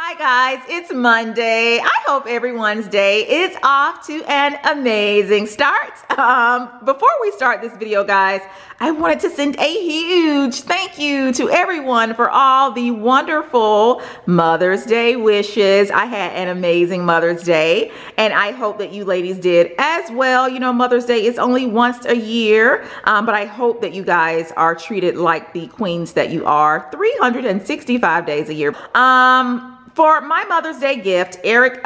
Hi guys, it's Monday. I hope everyone's day is off to an amazing start. Before we start this video, guys, I wanted to send a huge thank you to everyone for all the wonderful Mother's Day wishes. I had an amazing Mother's Day, and I hope that you ladies did as well. You know, Mother's Day is only once a year, but I hope that you guys are treated like the queens that you are 365 days a year. For my Mother's Day gift, Eric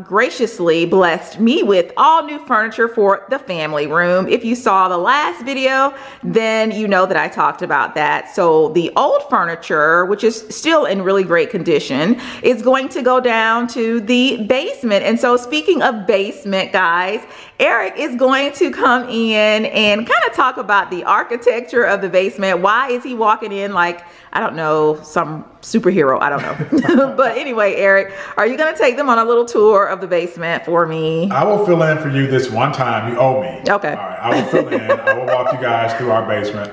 graciously blessed me with all new furniture for the family room. If you saw the last video, then you know that I talked about that. So the old furniture, which is still in really great condition, is going to go down to the basement. And so speaking of basement, guys, Eric is going to come in and kind of talk about the architecture of the basement. Why is he walking in like, I don't know, some superhero? I don't know. But anyway, Eric, are you going to take them on a little tour of the basement for me? I will fill in for you this one time. You owe me. Okay. All right. I will fill in. I will walk you guys through our basement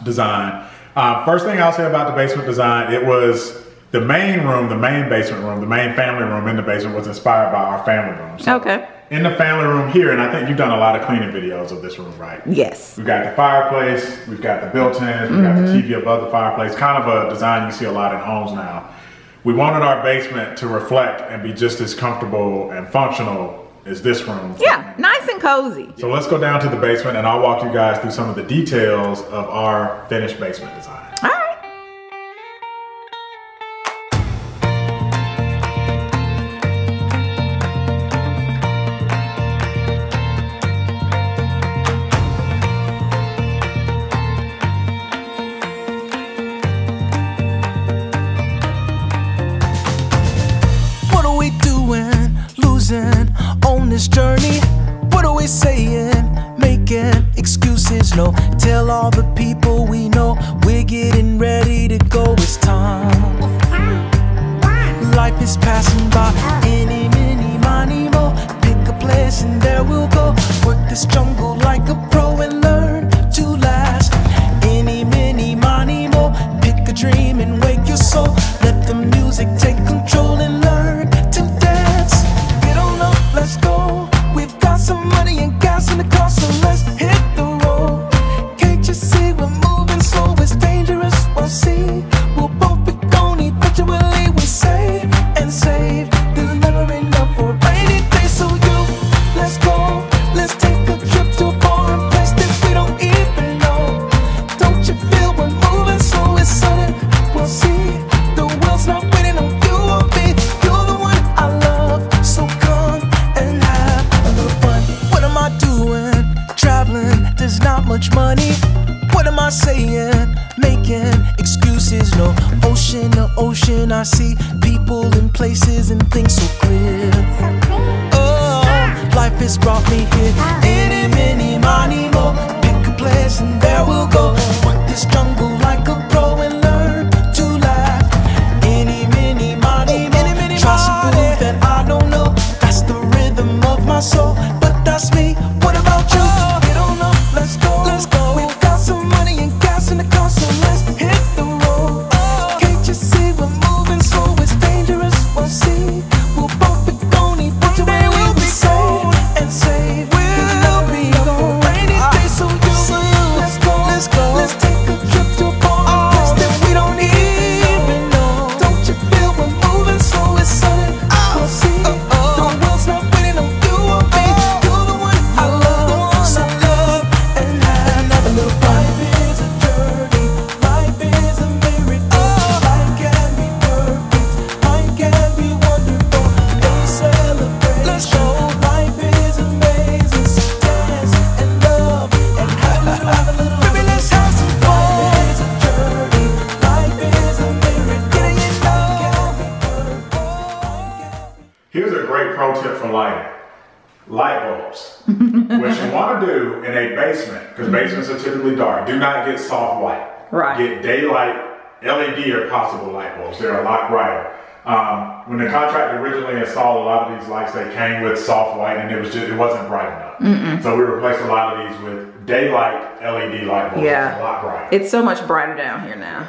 design. First thing I'll say about the basement design, it was the main room, the main basement room, the main family room in the basement was inspired by our family room. So okay. In the family room here, and I think you've done a lot of cleaning videos of this room, right? Yes. We've got the fireplace, we've got the built-ins, we've got the TV above the fireplace, kind of a design you see a lot in homes now. We wanted our basement to reflect and be just as comfortable and functional as this room. Yeah, nice and cozy. So let's go down to the basement and I'll walk you guys through some of the details of our finished basement design. All right. On this journey, what are we saying? Making excuses, no. Tell all the people we know we're getting ready to go. It's time. Life is passing by. Any, mini, money, mo. Pick a place and there we'll go. Work this jungle like a pro and learn to last. Any, mini, money, mo. Pick a dream and wake your soul. Let the music take control and learn to dance. Let's go. We've got some money and gas in the car, so let's hit the road. Can't you see we're moving slow? It's dangerous, we'll see. We'll both be gone eventually. We save and save. There's never enough for a rainy day, so let's go. Let's take a trip to a foreign place that we don't even know. Don't you feel we're moving slow? It's sudden, we'll see. The world's not waiting on you or me. You're the one I love, so come and have a little fun. What am I doing? Traveling, there's not much money. What am I saying? Making excuses, no. Ocean to ocean, I see people and places and things so clear. Oh, life has brought me here. Any, mini, money, mo. Pick a place and there we'll go. Work this jungle like a pro and learn to laugh. Any, mini, money, mo. Try some food that I don't know. That's the rhythm of my soul, but that's me. What about you? Get on up, let's go. Let's go. We've got some money and gas in the car, so let's hit the road. Can't you see we're moving slow? It's dangerous, we'll see. We'll both be gone eventually. We'll be safe and save. We'll be gone. Rainy day, so let's go. Let's go. Let's take a trip to a foreign place that we don't even know. Don't you feel we're moving slow? It's sudden, we'll see. The world's not waiting on you or me. You're the one I love, so love and have a little fun. Life is a journey, life is a miracle. Life can be perfect, life can be wonderful. A celebration. Let's go. Life is amazing, so dance and love and have a little. Baby, let's have some fun. Life is a journey, life is a miracle. Life can be perfect. Here's a great pro tip for lighting. Light bulbs. What you want to do in a basement, because basements are typically dark, do not get soft white. Right. Get daylight, LED or possible light bulbs. They're a lot brighter. When the contractor originally installed a lot of these lights, they came with soft white and it wasn't bright enough. So we replaced a lot of these with daylight LED light bulbs. Yeah. It's a lot brighter. It's so much brighter down here now.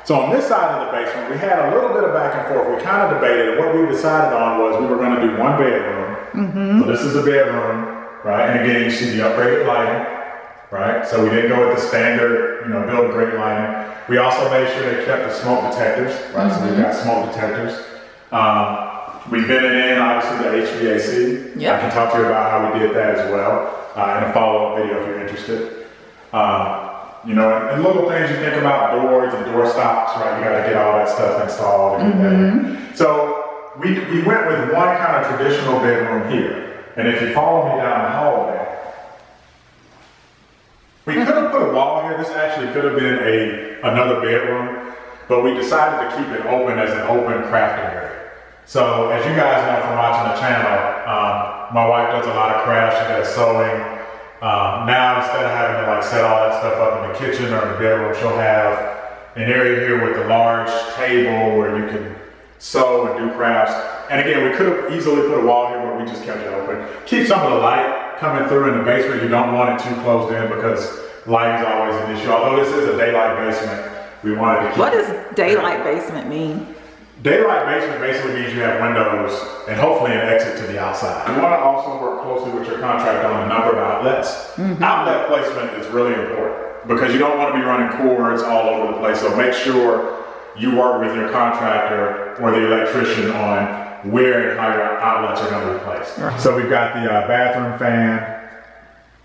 So on this side of the basement, we had a little bit of back and forth. We kind of debated, and what we decided on was we were going to do one bedroom. So this is a bedroom, right? And again, you see the upgraded lighting, right? So we didn't go with the standard, build a great lighting. We also made sure they kept the smoke detectors, right? So we've got smoke detectors. We vented in, obviously, the HVAC. I can talk to you about how we did that as well in a follow-up video if you're interested. And little things you think about, doors and door stops, right? You got to get all that stuff installed and get that in. So we went with one kind of traditional bedroom here. And if you follow me down the hallway, we could have put a wall here. This actually could have been another bedroom, but we decided to keep it open as an open crafting area. So as you guys know from watching the channel, my wife does a lot of crafts. She does sewing. Now instead of having to set all that stuff up in the kitchen or in the bedroom, she'll have an area here with a large table where you can sew and do crafts. And again, we could have easily put a wall here, but we just kept it open. Keep some of the light coming through in the basement. You don't want it too closed in because lighting is always an issue. Although this is a daylight basement, we wanted to keep What does daylight basement mean? Daylight basement basically means you have windows and hopefully an exit to the outside. You want to also work closely with your contractor on a number of outlets. Outlet placement is really important because you don't want to be running cords all over the place. So make sure you work with your contractor or the electrician on where and how your outlets are going to be placed. So we've got the bathroom fan.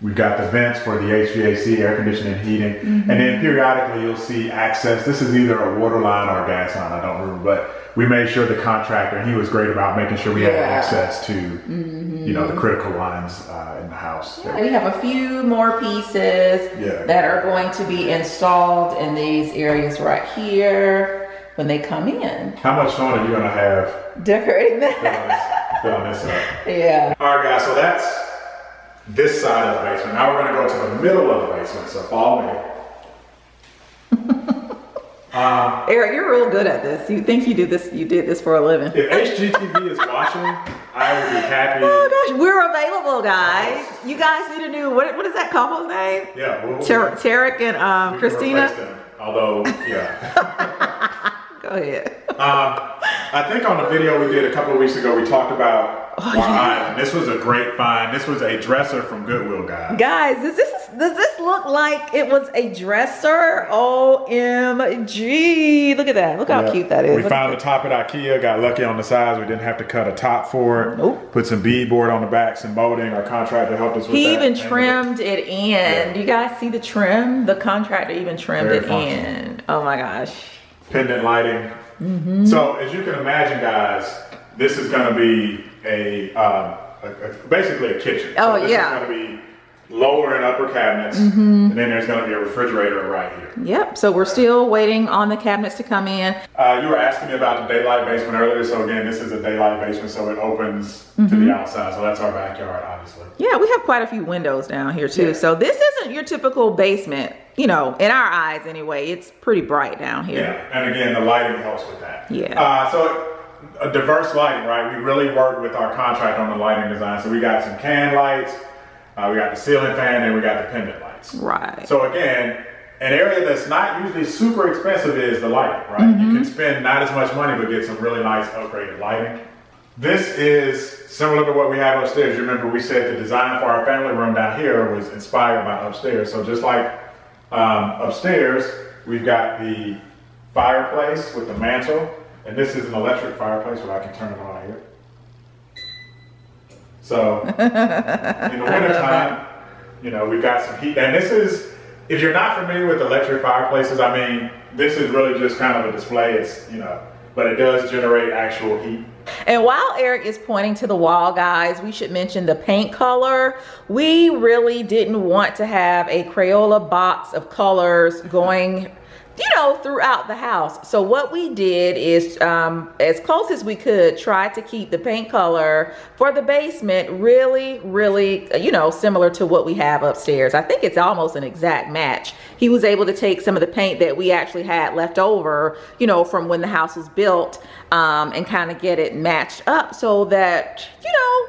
We've got the vents for the HVAC, air conditioning and heating. And then periodically you'll see access. This is either a water line or a gas line, I don't remember, but we made sure the contractor, he was great about making sure we had access to, the critical lines in the house. Yeah, we have a few more pieces that are going to be installed in these areas right here when they come in. How much fun are you gonna have decorating that? Filling this up. Yeah. All right guys, so that's this side of the basement. Now we're going to go to the middle of the basement, so follow me. Eric, you're real good at this. You think you did this for a living. If HGTV is watching, I would be happy. Oh gosh, we're available, guys. You guys need a new, what is that couple's name? Yeah. Tarek and Christina. Although, yeah. Go ahead. I think on the video we did a couple of weeks ago, we talked about our island. This was a great find. This was a dresser from Goodwill, guys. Guys, does this look like it was a dresser? OMG. Look at that. Look how cute that is. We found the top at IKEA, got lucky on the sides. We didn't have to cut a top for it. Nope. Put some beadboard on the backs and molding. Our contractor helped us with that. He even trimmed it in. Yeah. Do you guys see the trim? The contractor even trimmed it in. Oh my gosh. Pendant lighting. So as you can imagine, guys, this is going to be basically a kitchen. So this is going to be lower and upper cabinets, and then there's going to be a refrigerator right here. Yep. So we're still waiting on the cabinets to come in. You were asking me about the daylight basement earlier. So again, this is a daylight basement, so it opens to the outside. So that's our backyard, obviously. Yeah, we have quite a few windows down here too. Yeah. So this isn't your typical basement. In our eyes anyway. It's pretty bright down here. Yeah, and again, the lighting helps with that. Yeah. So a diverse lighting, right? We really worked with our contractor on the lighting design. So we got some can lights, we got the ceiling fan, and we got the pendant lights. Right. So again, an area that's not usually super expensive is the lighting, right? You can spend not as much money, but get some really nice upgraded lighting. This is similar to what we have upstairs. You remember we said the design for our family room down here was inspired by upstairs. So just like upstairs, we've got the fireplace with the mantle, and this is an electric fireplace where I can turn it on here. So in the wintertime, we've got some heat. And this is, if you're not familiar with electric fireplaces, I mean, this is really just kind of a display. It's, but it does generate actual heat. And while Eric is pointing to the wall, guys, we should mention the paint color. We really didn't want to have a Crayola box of colors going, throughout the house. So what we did is, as close as we could, try to keep the paint color for the basement really, really, similar to what we have upstairs. I think it's almost an exact match. He was able to take some of the paint that we actually had left over, from when the house was built, and kind of get it matched up so that,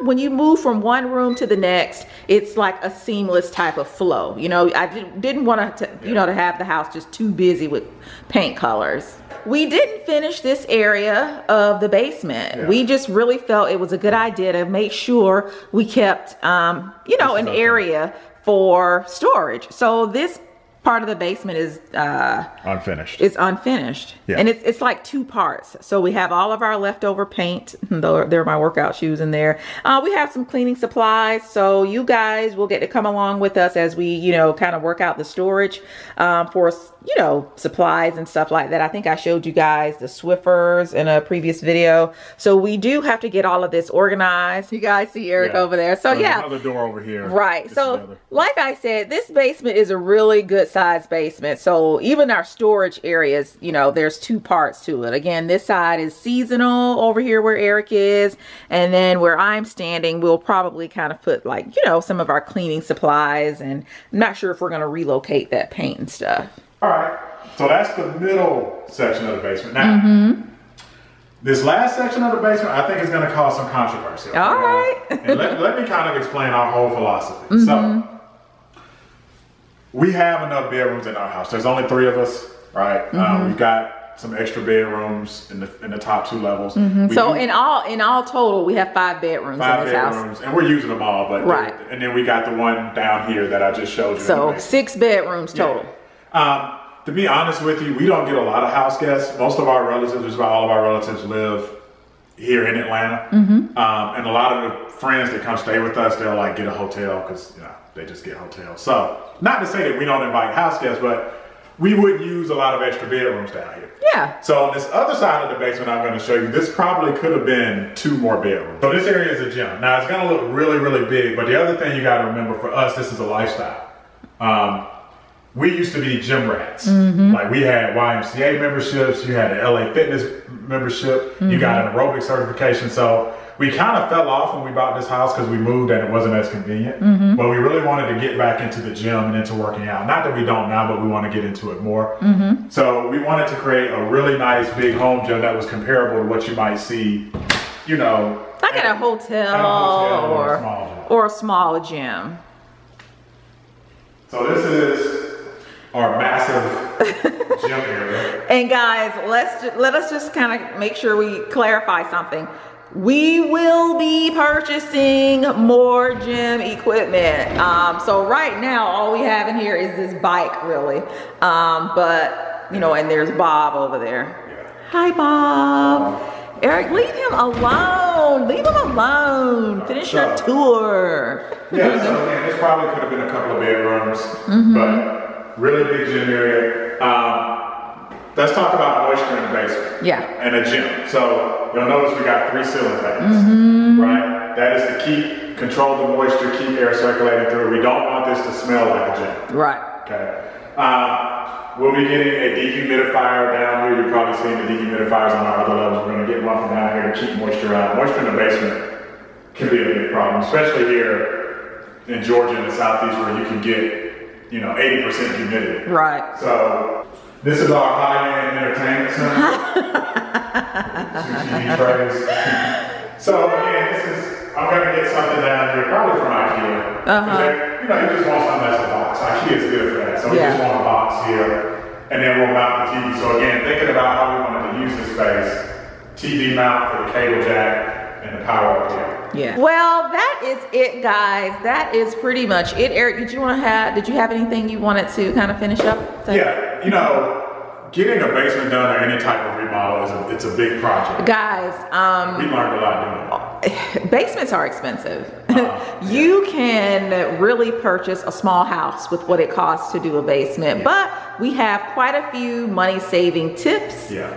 when you move from one room to the next, it's like a seamless type of flow. You know, I didn't want to, you know, to have the house just too busy with paint colors. We didn't finish this area of the basement. Yeah. We just really felt it was a good idea to make sure we kept, you know, an area for storage. So this part of the basement is unfinished. It's unfinished. Yeah. And it's like two parts. So we have all of our leftover paint. There are my workout shoes in there. We have some cleaning supplies. So you guys will get to come along with us as we, you know, kind of work out the storage for, you know, supplies and stuff like that. I think I showed you guys the Swiffers in a previous video. So we do have to get all of this organized. You guys see Eric over there. So yeah. Another door over here. Right. So like I said, this basement is a really good size basement. So even our storage areas, you know, there's two parts to it. Again, this side is seasonal over here where Eric is. And then where I'm standing, we'll probably kind of put like, you know, some of our cleaning supplies. And I'm not sure if we're going to relocate that paint and stuff. All right, so that's the middle section of the basement. Now, this last section of the basement, I think is going to cause some controversy. Okay? All right. And let me kind of explain our whole philosophy. So, we have enough bedrooms in our house. There's only 3 of us, right? We've got some extra bedrooms in the top 2 levels. So in all total, we have 5 bedrooms in this house. And we're using them all, but and then we got the one down here that I just showed you. So 6 bedrooms total. To be honest with you, we don't get a lot of house guests. Most of our relatives, just about all of our relatives, live here in Atlanta. And a lot of the friends that come stay with us, they'll like get a hotel because, you know, they just get hotels. So not to say that we don't invite house guests, but we would use a lot of extra bedrooms down here. Yeah. So on this other side of the basement I'm going to show you, this probably could have been 2 more bedrooms. So this area is a gym. Now it's going to look really, really big, but the other thing you got to remember, for us, this is a lifestyle. We used to be gym rats. Like we had YMCA memberships, you had an LA Fitness membership, you got an aerobic certification. So we kind of fell off when we bought this house because we moved and it wasn't as convenient. But we really wanted to get back into the gym and into working out. Not that we don't now, but we want to get into it more. So we wanted to create a really nice big home gym that was comparable to what you might see, you know, like at a hotel, or a small gym. So this is our massive gym area. And guys, let us just kind of make sure we clarify something. We will be purchasing more gym equipment. So right now, all we have in here is this bike, really. But, you know, and there's Bob over there. Yeah. Hi, Bob. Eric, leave him alone. Leave him alone. Finish your tour. Yeah, so again, this probably could have been a couple of bedrooms, but really big gym area. Let's talk about moisture in the basement. Yeah. And a gym. So you'll notice we got 3 ceiling fans, right? That is to control the moisture, keep air circulating through. We don't want this to smell like a gym. Right. Okay. We'll be getting a dehumidifier down here. You've probably seen the dehumidifiers on our other levels. We're going to get one from down here to keep moisture out. Moisture in the basement can be a big problem, especially here in Georgia in the Southeast, where you can get, you know, 80% humidity. Right. So this is our high-end entertainment center. 2 TV trays. So again, I'm going to get something down here, probably from IKEA. You know, you just want something that's a box. IKEA is good for that. So we just want a box here, and then we'll mount the TV. So again, thinking about how we wanted to use this space, TV mount for the cable jack and the power up here. Yeah. Well, that is it, guys. That is pretty much it. Eric, did you have anything you wanted to kind of finish up? Yeah, you know, getting a basement done or any type of remodel it's a big project. Guys, we learned a lot doing it. Basements are expensive. You can really purchase a small house with what it costs to do a basement, but we have quite a few money-saving tips. Yeah.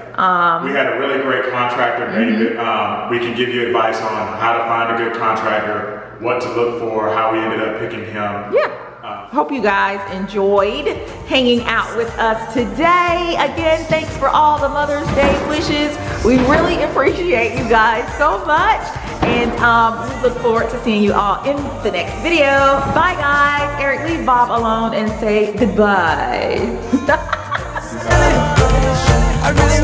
We had a really great contractor, David. We can give you advice on how to find a good contractor, what to look for, how we ended up picking him. Yeah. Hope you guys enjoyed hanging out with us today. Again, thanks for all the Mother's Day wishes. We really appreciate you guys so much. And we look forward to seeing you all in the next video. Bye, guys. Eric, leave Bob alone and say goodbye. I really